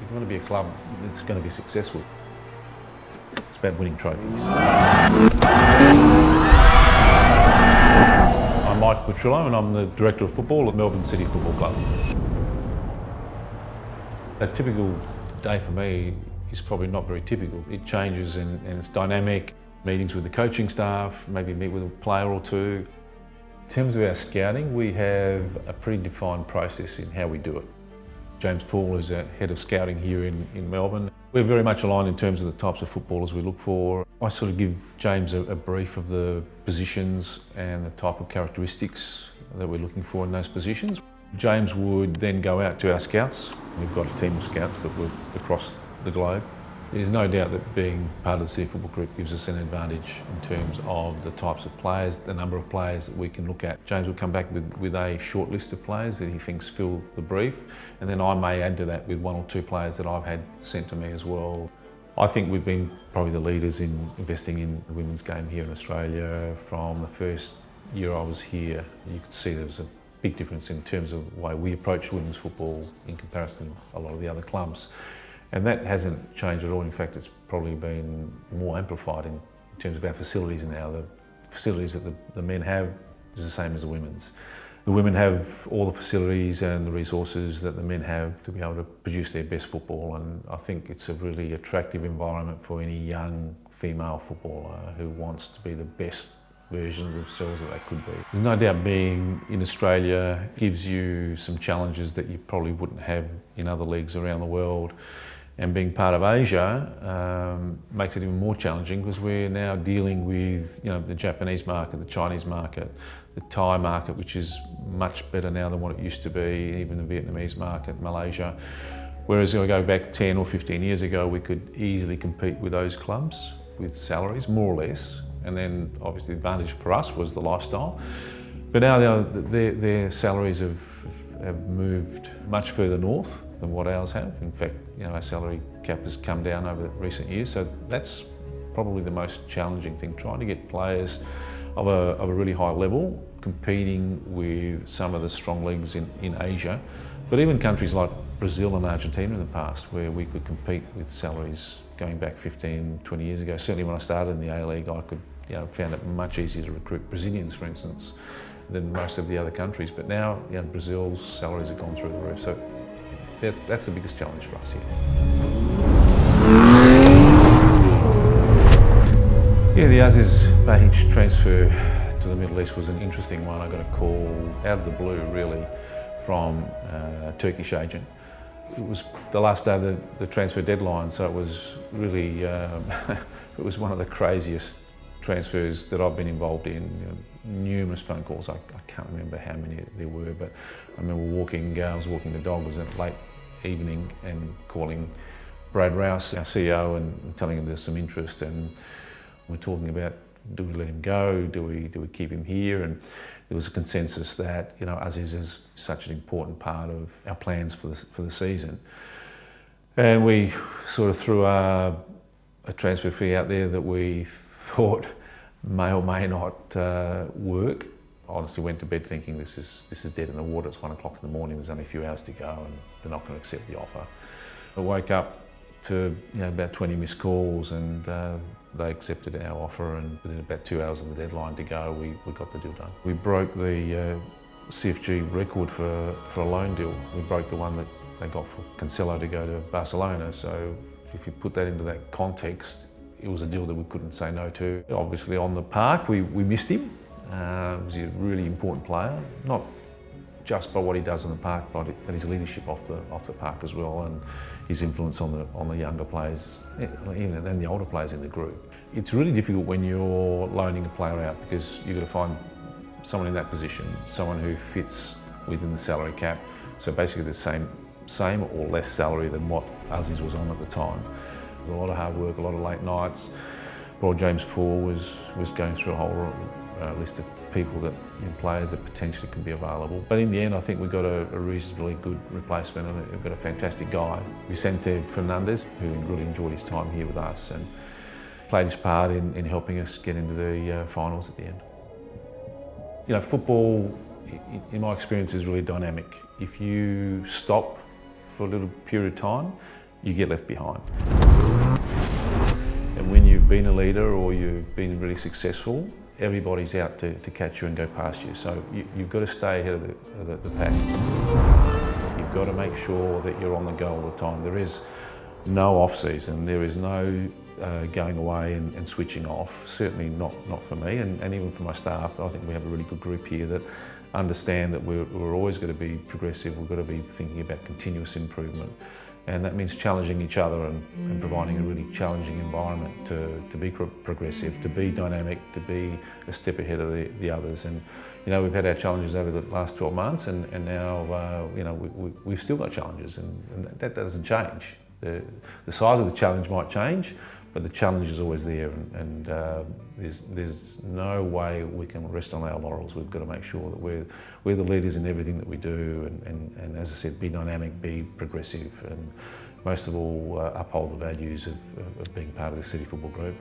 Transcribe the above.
If you want to be a club that's going to be successful, it's about winning trophies. I'm Michael Petrillo and I'm the Director of Football at Melbourne City Football Club. A typical day for me is probably not very typical. It changes and it's dynamic. Meetings with the coaching staff, maybe meet with a player or two. In terms of our scouting, we have a pretty defined process in how we do it. James Poole is our head of scouting here in Melbourne. We're very much aligned in terms of the types of footballers we look for. I sort of give James a brief of the positions and the type of characteristics that we're looking for in those positions. James would then go out to our scouts. We've got a team of scouts that work across the globe. There's no doubt that being part of the City Football Group gives us an advantage in terms of the types of players, the number of players that we can look at. James will come back with a short list of players that he thinks fill the brief, and then I may add to that with one or two players that I've had sent to me as well. I think we've been probably the leaders in investing in the women's game here in Australia. From the first year I was here, you could see there was a big difference in terms of the way we approach women's football in comparison to a lot of the other clubs. And that hasn't changed at all. In fact, it's probably been more amplified in terms of our facilities now. The facilities that the men have is the same as the women's. The women have all the facilities and the resources that the men have to be able to produce their best football, and I think it's a really attractive environment for any young female footballer who wants to be the best version of themselves that they could be. There's no doubt being in Australia gives you some challenges that you probably wouldn't have in other leagues around the world. And being part of Asia makes it even more challenging because we're now dealing with the Japanese market, the Chinese market, the Thai market, which is much better now than what it used to be, even the Vietnamese market, Malaysia. Whereas if we go back 10 or 15 years ago, we could easily compete with those clubs with salaries, more or less. And then obviously the advantage for us was the lifestyle. But now their salaries have moved much further north than what ours have. In fact, our salary cap has come down over recent years, so that's probably the most challenging thing, trying to get players of a really high level competing with some of the strong leagues in Asia, but even countries like Brazil and Argentina in the past, where we could compete with salaries going back 15, 20 years ago. Certainly when I started in the A-League, I could, found it much easier to recruit Brazilians, for instance, than most of the other countries. But now, Brazil's salaries have gone through the roof. So that's the biggest challenge for us here. Yeah, the 𝙗𝙤𝙤𝙗 transfer to the Middle East was an interesting one. I got a call out of the blue, really, from a Turkish agent. It was the last day of the transfer deadline, so it was really, it was one of the craziest transfers that I've been involved in. Numerous phone calls. I can't remember how many there were, but I remember I was walking the dog, it was at late evening, and calling Brad Rouse, our CEO, and telling him there's some interest, and we're talking about, do we let him go, do we keep him here? And there was a consensus that 𝙗𝙤𝙤𝙗 is such an important part of our plans for the season, and we sort of threw a transfer fee out there that we thought may or may not work. I honestly went to bed thinking this is dead in the water. It's 1 o'clock in the morning. There's only a few hours to go, and they're not going to accept the offer. I woke up to about 20 missed calls, and they accepted our offer, and within about 2 hours of the deadline to go, we got the deal done. We broke the CFG record for a loan deal. We broke the one that they got for Cancelo to go to Barcelona. So if you put that into that context, it was a deal that we couldn't say no to. Obviously on the park, we missed him. He was a really important player, not just by what he does on the park, but his leadership off the park as well, and his influence on the younger players, even and the older players in the group. It's really difficult when you're loaning a player out because you've got to find someone in that position, someone who fits within the salary cap. So basically the same or less salary than what 𝙗𝙤𝙤𝙗 was on at the time. A lot of hard work, a lot of late nights. Poor James Poole was going through a whole list of people players that potentially could be available. But in the end, I think we got a reasonably good replacement, and we've got a fantastic guy, Vicente Fernandez, who really enjoyed his time here with us and played his part in helping us get into the finals at the end. Football, in my experience, is really dynamic. If you stop for a little period of time, you get left behind. And when you've been a leader or you've been really successful, everybody's out to catch you and go past you. So you've got to stay ahead of the pack. You've got to make sure that you're on the go all the time. There is no off-season, there is no going away and switching off, certainly not for me and even for my staff. I think we have a really good group here that understand that we're always going to be progressive, we've got to be thinking about continuous improvement. And that means challenging each other and providing a really challenging environment to be progressive, to be dynamic, to be a step ahead of the others. And you know, we've had our challenges over the last 12 months and now you know, we've still got challenges and that doesn't change. The size of the challenge might change, but the challenge is always there and there's no way we can rest on our laurels. We've got to make sure that we're the leaders in everything that we do and as I said, be dynamic, be progressive and most of all uphold the values of being part of the City Football Group.